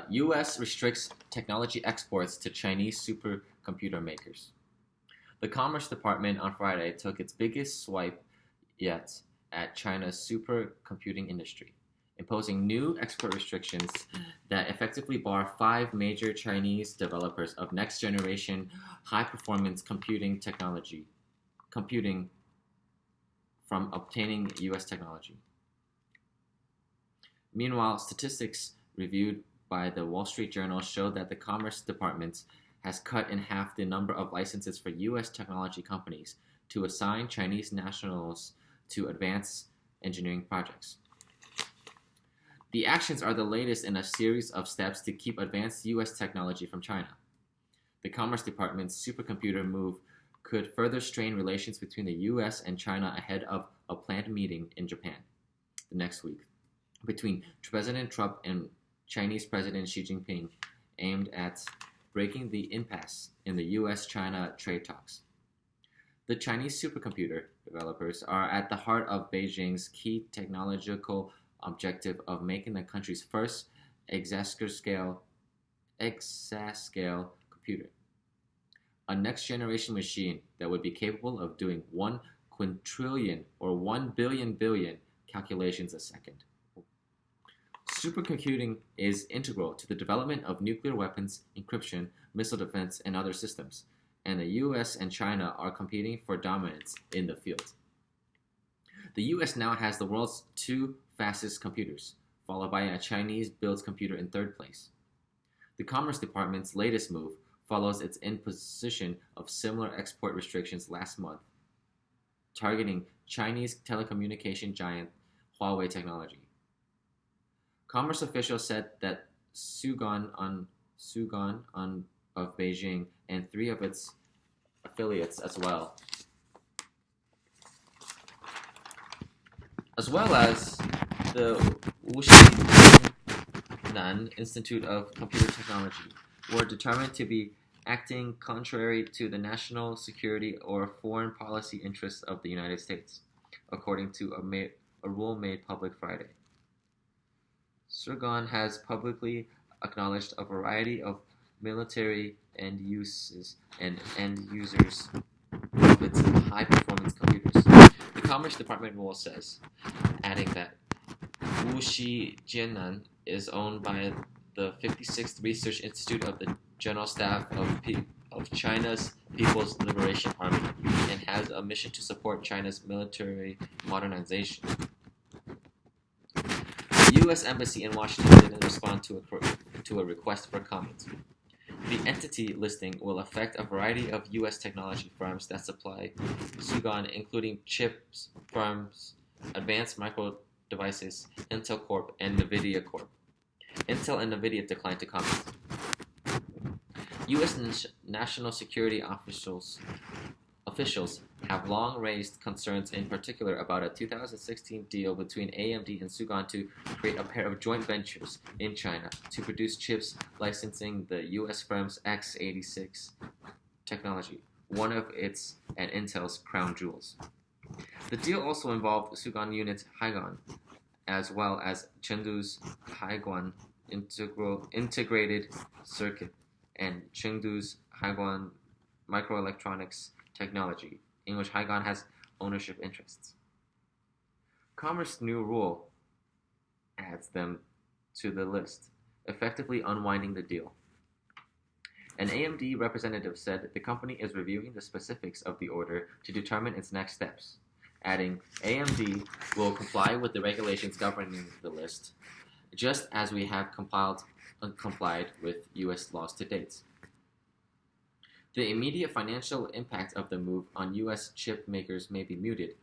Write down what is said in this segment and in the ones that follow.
U.S. restricts technology exports to Chinese supercomputer makers. The Commerce Department on Friday took its biggest swipe yet at China's supercomputing industry, imposing new export restrictions that effectively bar five major Chinese developers of next-generation high-performance computing from obtaining U.S. technology. Meanwhile, statistics reviewed by the Wall Street Journal showed that the Commerce Department has cut in half the number of licenses for U.S. technology companies to assign Chinese nationals to advanced engineering projects. The actions are the latest in a series of steps to keep advanced U.S. technology from China. The Commerce Department's supercomputer move could further strain relations between the U.S. and China ahead of a planned meeting in Japan the next week between President Trump and Chinese President Xi Jinping, aimed at breaking the impasse in the U.S.-China trade talks. The Chinese supercomputer developers are at the heart of Beijing's key technological objective of making the country's first exascale computer, a next-generation machine that would be capable of doing 1 quintillion or 1 billion calculations a second. Supercomputing is integral to the development of nuclear weapons, encryption, missile defense, and other systems, and the US and China are competing for dominance in the field. The US now has the world's two fastest computers, followed by a Chinese-built computer in third place. The Commerce Department's latest move follows its imposition of similar export restrictions last month, targeting Chinese telecommunication giant Huawei technology. Commerce officials said that Sugon of Beijing and three of its affiliates as well as the Wuxi Institute of Computer Technology, were determined to be acting contrary to the national security or foreign policy interests of the United States, according to a rule made public Friday. Surgon has publicly acknowledged a variety of military end uses and end users of its high-performance computers. The Commerce Department rule says, adding that Wuxi Jiannan is owned by the 56th Research Institute of the General Staff of China's People's Liberation Army and has a mission to support China's military modernization. The U.S. Embassy in Washington didn't respond to a request for comment. The entity listing will affect a variety of U.S. technology firms that supply Sugon, including chips firms, Advanced Micro Devices, Intel Corp, and NVIDIA Corp. Intel and NVIDIA declined to comment. U.S. national security officials have long raised concerns, in particular about a 2016 deal between AMD and Sugon to create a pair of joint ventures in China to produce chips licensing the U.S. firm's x86 technology, one of its and Intel's crown jewels. The deal also involved Sugon unit Haiguan, as well as Chengdu's Haiguan integrated circuit and Chengdu's Haiguan microelectronics technology, in which Haiguan has ownership interests. Commerce new rule adds them to the list, effectively unwinding the deal. An AMD representative said that the company is reviewing the specifics of the order to determine its next steps, adding, AMD will comply with the regulations governing the list, just as we have complied with U.S. laws to date. The immediate financial impact of the move on U.S. chip makers may be muted,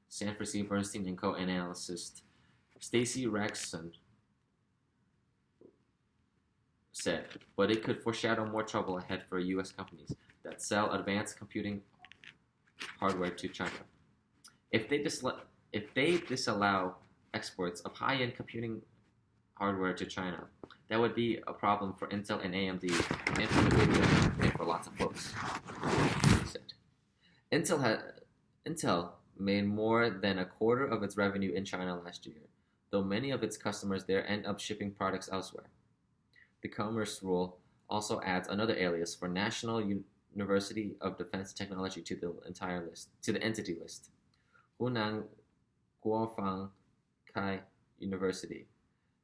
Sanford C. Bernstein & Co. analyst Stacy Ragson said, but it could foreshadow more trouble ahead for U.S. companies that sell advanced computing hardware to China. If they disallow exports of high-end computing hardware to China, that would be a problem for Intel and AMD and for NVIDIA and for lots of folks, he said. Intel made more than a quarter of its revenue in China last year, though many of its customers there end up shipping products elsewhere. The commerce rule also adds another alias for National University of Defense Technology to the entity list. Hunan Guofang Kai University.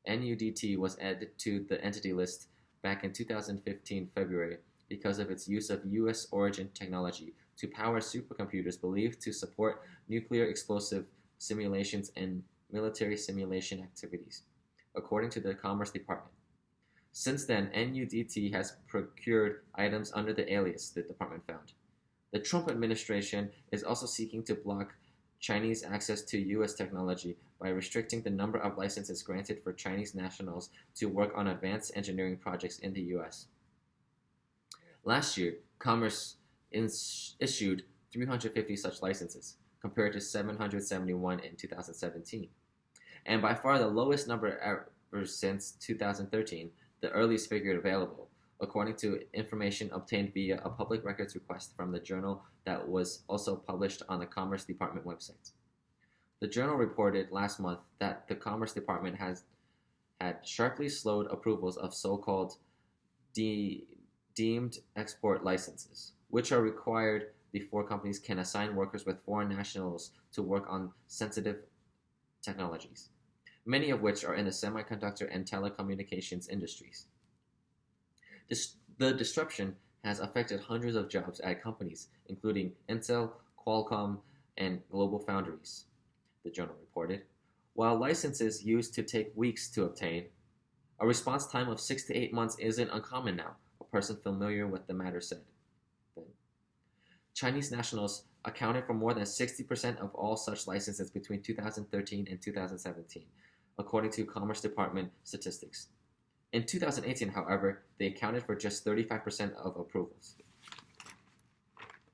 NUDT was added to the entity list back in 2015 February because of its use of U.S. origin technology to power supercomputers believed to support nuclear explosive simulations and military simulation activities, according to the Commerce Department. Since then, NUDT has procured items under the alias the department found. The Trump administration is also seeking to block Chinese access to U.S. technology by restricting the number of licenses granted for Chinese nationals to work on advanced engineering projects in the U.S. Last year, Commerce issued 350 such licenses, compared to 771 in 2017, and by far the lowest number ever since 2013, the earliest figure available, according to information obtained via a public records request from the journal that was also published on the Commerce Department website. The journal reported last month that the Commerce Department had sharply slowed approvals of so-called deemed export licenses, which are required before companies can assign workers with foreign nationals to work on sensitive technologies, many of which are in the semiconductor and telecommunications industries. The disruption has affected hundreds of jobs at companies, including Intel, Qualcomm, and Global Foundries, the journal reported. While licenses used to take weeks to obtain, a response time of 6 to 8 months isn't uncommon now, a person familiar with the matter said. Chinese nationals accounted for more than 60% of all such licenses between 2013 and 2017, according to Commerce Department statistics. In 2018, however, they accounted for just 35% of approvals.